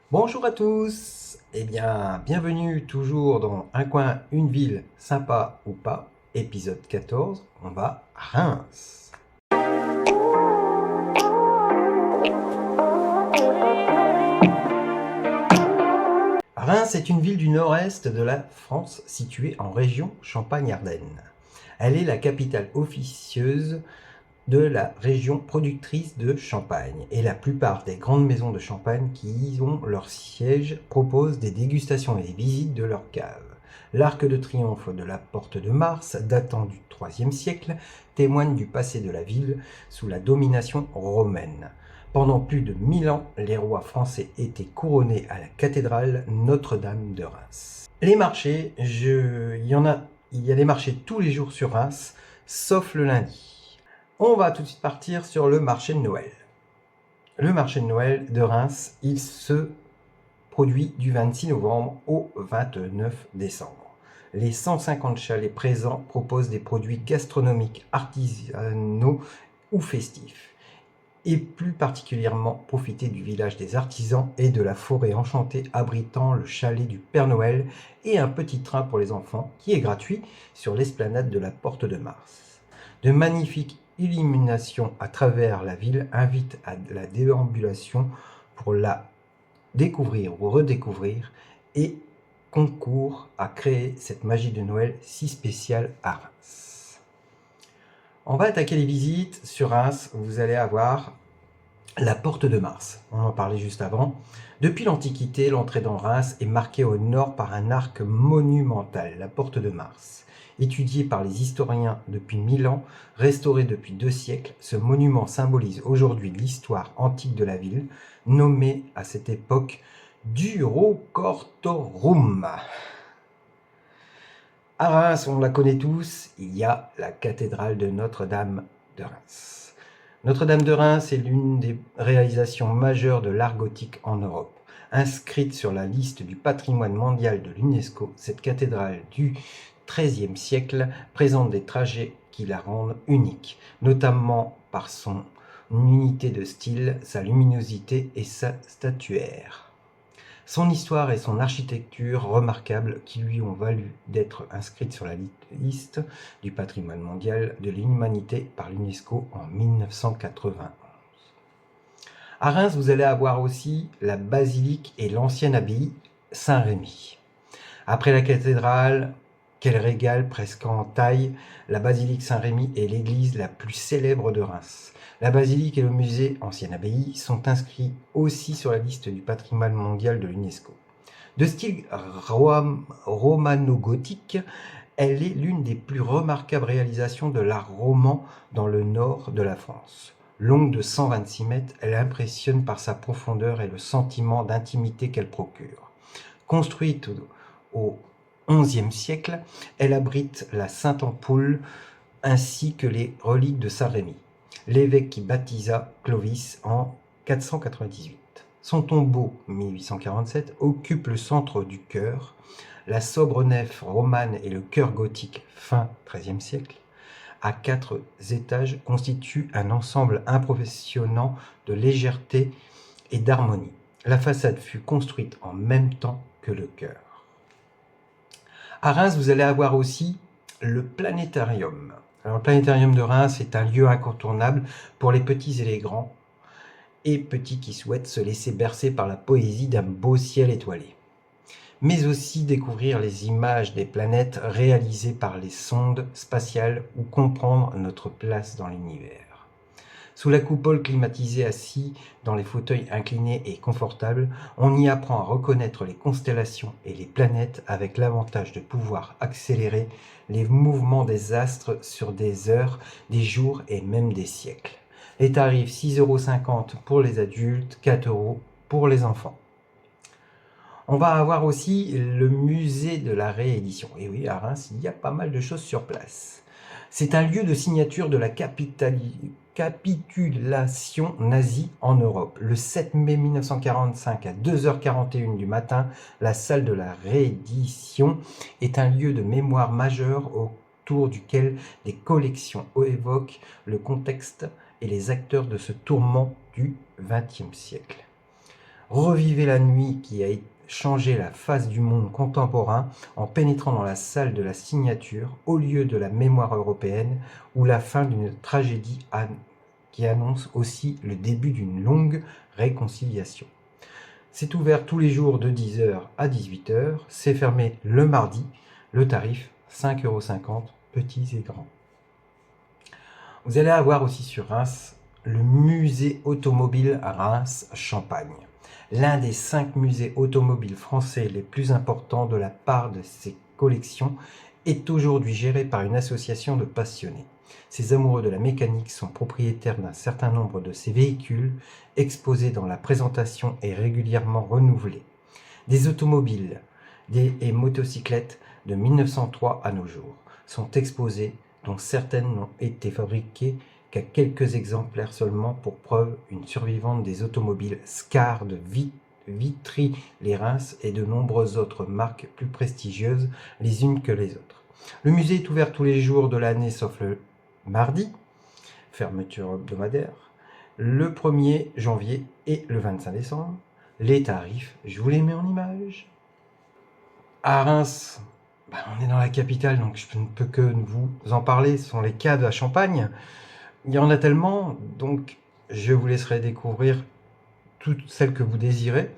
Bonjour à tous, eh bien bienvenue toujours dans Un coin, une ville, sympa ou pas, épisode 14, on va à Reims. Reims est une ville du nord-est de la France située en région Champagne-Ardenne. Elle est la capitale officieuse de la région productrice de champagne et la plupart des grandes maisons de champagne qui y ont leur siège proposent des dégustations et des visites de leurs caves. L'arc de triomphe de la Porte de Mars, datant du IIIe siècle, témoigne du passé de la ville sous la domination romaine. Pendant plus de 1000 ans, les rois français étaient couronnés à la cathédrale Notre-Dame de Reims. Les marchés, il y a des marchés tous les jours sur Reims, sauf le lundi. On va tout de suite partir sur le marché de Noël. Le marché de Noël de Reims, il se produit du 26 novembre au 29 décembre. Les 150 chalets présents proposent des produits gastronomiques, artisanaux ou festifs. Et plus particulièrement profiter du village des artisans et de la forêt enchantée abritant le chalet du Père Noël et un petit train pour les enfants qui est gratuit sur l'esplanade de la Porte de Mars. De magnifiques illuminations à travers la ville invitent à la déambulation pour la découvrir ou redécouvrir et concourent à créer cette magie de Noël si spéciale à Reims. On va attaquer les visites sur Reims. Vous allez avoir la Porte de Mars, on en parlait juste avant. Depuis l'Antiquité, l'entrée dans Reims est marquée au nord par un arc monumental, la Porte de Mars. Étudié par les historiens depuis 1000 ans, restauré depuis 2 siècles, ce monument symbolise aujourd'hui l'histoire antique de la ville, nommée à cette époque Durocortorum. À Reims, on la connaît tous, il y a la cathédrale de Notre-Dame de Reims. Notre-Dame de Reims est l'une des réalisations majeures de l'art gothique en Europe. Inscrite sur la liste du patrimoine mondial de l'UNESCO, cette cathédrale du XIIIe siècle présente des trajets qui la rendent unique, notamment par son unité de style, sa luminosité et sa statuaire. Son histoire et son architecture remarquables qui lui ont valu d'être inscrite sur la liste du patrimoine mondial de l'humanité par l'UNESCO en 1991. À Reims, vous allez avoir aussi la basilique et l'ancienne abbaye Saint-Rémy. Après la cathédrale, qu'elle régale presque en taille, la basilique Saint-Rémy est l'église la plus célèbre de Reims. La basilique et le musée Ancienne Abbaye sont inscrits aussi sur la liste du patrimoine mondial de l'UNESCO. De style romano-gothique, elle est l'une des plus remarquables réalisations de l'art roman dans le nord de la France. Longue de 126 mètres, elle impressionne par sa profondeur et le sentiment d'intimité qu'elle procure. Construite au XIe siècle, elle abrite la Sainte-Ampoule ainsi que les reliques de Saint-Rémy, l'évêque qui baptisa Clovis en 498. Son tombeau, 1847, occupe le centre du chœur. La sobre nef romane et le chœur gothique fin XIIIe siècle, à 4 étages, constituent un ensemble impressionnant de légèreté et d'harmonie. La façade fut construite en même temps que le chœur. À Reims, vous allez avoir aussi le planétarium. Alors, le planétarium de Reims est un lieu incontournable pour les petits et les grands, et petits qui souhaitent se laisser bercer par la poésie d'un beau ciel étoilé. Mais aussi découvrir les images des planètes réalisées par les sondes spatiales ou comprendre notre place dans l'univers. Sous la coupole climatisée, assis dans les fauteuils inclinés et confortables, on y apprend à reconnaître les constellations et les planètes avec l'avantage de pouvoir accélérer les mouvements des astres sur des heures, des jours et même des siècles. Les tarifs 6,50 € pour les adultes, 4 € pour les enfants. On va avoir aussi le musée de la réédition. Et oui, à Reims, il y a pas mal de choses sur place. C'est un lieu de signature de la capitulation nazie en Europe. Le 7 mai 1945 à 2h41 du matin, la salle de la réédition est un lieu de mémoire majeur autour duquel des collections évoquent le contexte et les acteurs de ce tourment du XXe siècle. Revivez la nuit qui a changé la face du monde contemporain en pénétrant dans la salle de la signature au lieu de la mémoire européenne ou la fin d'une tragédie qui annonce aussi le début d'une longue réconciliation. C'est ouvert tous les jours de 10h à 18h, c'est fermé le mardi, le tarif 5,50 €, petits et grands. Vous allez avoir aussi sur Reims le musée automobile Reims-Champagne. L'un des 5 musées automobiles français les plus importants de la part de ses collections est aujourd'hui géré par une association de passionnés. Ces amoureux de la mécanique sont propriétaires d'un certain nombre de ces véhicules exposés dans la présentation et régulièrement renouvelés. Des automobiles et motocyclettes de 1903 à nos jours sont exposées, dont certaines n'ont été fabriquées qu'à quelques exemplaires seulement, pour preuve une survivante des automobiles Scar de Vitry-les-Reims et de nombreuses autres marques plus prestigieuses les unes que les autres. Le musée est ouvert tous les jours de l'année sauf le mardi, fermeture hebdomadaire, le 1er janvier et le 25 décembre. Les tarifs, je vous les mets en image. À Reims, on est dans la capitale, donc je ne peux que vous en parler. Ce sont les caves à Champagne. Il y en a tellement, donc je vous laisserai découvrir toutes celles que vous désirez.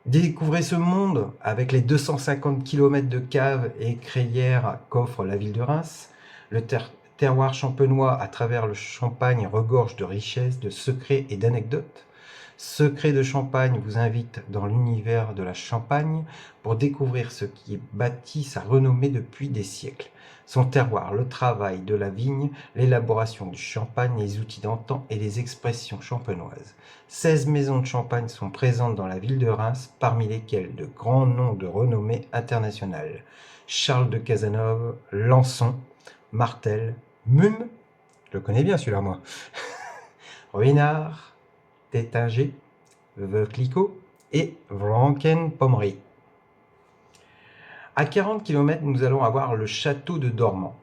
Découvrez ce monde avec les 250 km de caves et crayères qu'offre la ville de Reims. Le terroir champenois à travers le Champagne regorge de richesses, de secrets et d'anecdotes. Secrets de Champagne vous invite dans l'univers de la Champagne pour découvrir ce qui bâtit sa renommée depuis des siècles. Son terroir, le travail de la vigne, l'élaboration du champagne, les outils d'antan et les expressions champenoises. 16 maisons de champagne sont présentes dans la ville de Reims, parmi lesquelles de grands noms de renommée internationale. Charles de Cazenove, Lançon, Martel, Mumm, je le connais bien celui-là moi, Ruinart, Tétinger, Veuve Clicquot et Franken-Pommery. À 40 km, nous allons avoir le château de Dormans.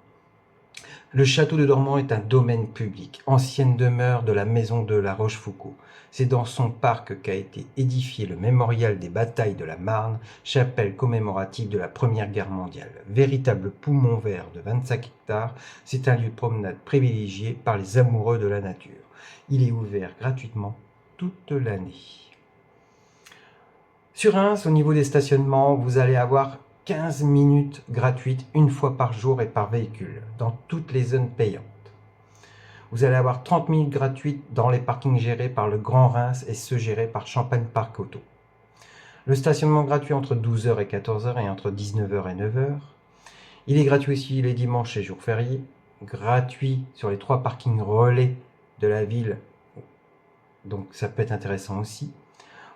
Le château de Dormans est un domaine public, ancienne demeure de la maison de la Rochefoucauld. C'est dans son parc qu'a été édifié le mémorial des batailles de la Marne, chapelle commémorative de la Première Guerre mondiale. Véritable poumon vert de 25 hectares, c'est un lieu de promenade privilégié par les amoureux de la nature. Il est ouvert gratuitement toute l'année. Sur Reims, au niveau des stationnements, vous allez avoir 15 minutes gratuites une fois par jour et par véhicule, dans toutes les zones payantes. Vous allez avoir 30 minutes gratuites dans les parkings gérés par le Grand Reims et ceux gérés par Champagne Parc Auto. Le stationnement gratuit entre 12h et 14h et entre 19h et 9h. Il est gratuit aussi les dimanches et jours fériés. Gratuit sur les 3 parkings relais de la ville, donc ça peut être intéressant aussi.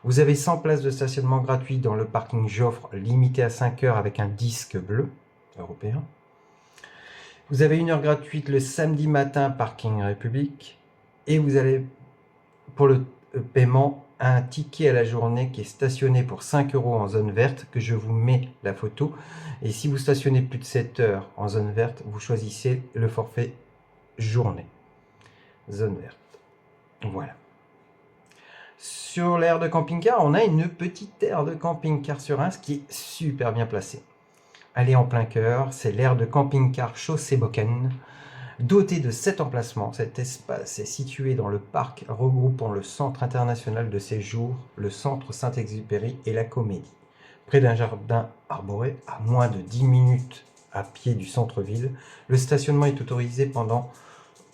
Vous avez 100 places de stationnement gratuit dans le parking Joffre, limité à 5 heures avec un disque bleu européen. Vous avez 1 heure gratuite le samedi matin, parking République. Et vous avez, pour le paiement, un ticket à la journée qui est stationné pour 5 € en zone verte, que je vous mets la photo. Et si vous stationnez plus de 7 heures en zone verte, vous choisissez le forfait journée. Zone verte. Voilà. Sur l'aire de camping-car, on a une petite aire de camping-car sur Reims qui est super bien placée. Elle est en plein cœur, c'est l'aire de camping-car Chaussée-Bocken. Dotée de 7 emplacements, cet espace est situé dans le parc regroupant le Centre international de séjour, le Centre Saint-Exupéry et la Comédie. Près d'un jardin arboré, à moins de 10 minutes à pied du centre-ville, le stationnement est autorisé pendant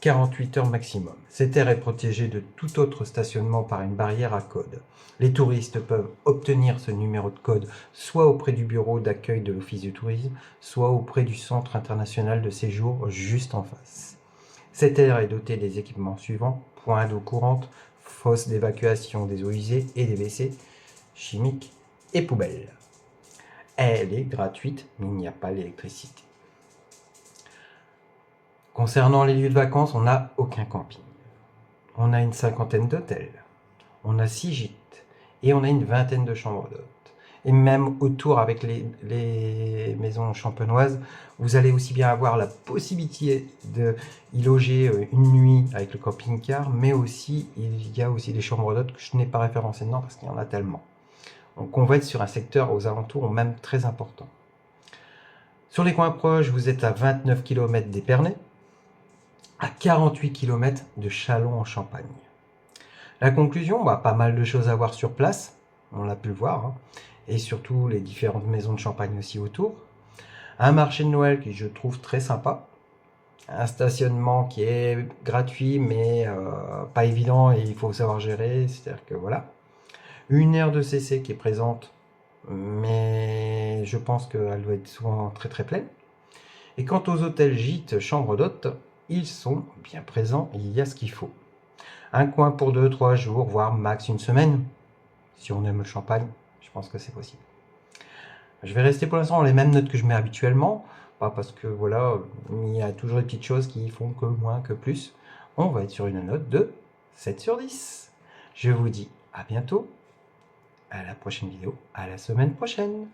48 heures maximum. Cette aire est protégée de tout autre stationnement par une barrière à code. Les touristes peuvent obtenir ce numéro de code soit auprès du bureau d'accueil de l'Office du tourisme, soit auprès du Centre international de séjour juste en face. Cette aire est dotée des équipements suivants: point d'eau courante, fosse d'évacuation des eaux usées et des WC chimiques et poubelles. Elle est gratuite, mais il n'y a pas l'électricité. Concernant les lieux de vacances, on n'a aucun camping. On a une 50aine d'hôtels, on a 6 gîtes et on a une 20aine de chambres d'hôtes. et même autour avec les maisons champenoises, vous allez aussi bien avoir la possibilité de y loger une nuit avec le camping-car, mais aussi il y a aussi des chambres d'hôtes que je n'ai pas référencées dedans parce qu'il y en a tellement. Donc on va être sur un secteur aux alentours même très important. Sur les coins proches, vous êtes à 29 km d'Épernay, à 48 km de Châlons en Champagne. La conclusion, pas mal de choses à voir sur place, on l'a pu le voir, hein, et surtout les différentes maisons de champagne aussi autour. Un marché de Noël qui je trouve très sympa, un stationnement qui est gratuit mais pas évident et il faut savoir gérer, c'est-à-dire que voilà. Une aire de CC qui est présente, mais je pense qu'elle doit être souvent très très pleine. Et quant aux hôtels, gîtes, chambres d'hôtes, ils sont bien présents, il y a ce qu'il faut. Un coin pour 2-3 jours, voire max une semaine. Si on aime le champagne, je pense que c'est possible. Je vais rester pour l'instant dans les mêmes notes que je mets habituellement, pas parce que voilà, il y a toujours des petites choses qui font que moins que plus. On va être sur une note de 7 sur 10. Je vous dis à bientôt, à la prochaine vidéo, à la semaine prochaine.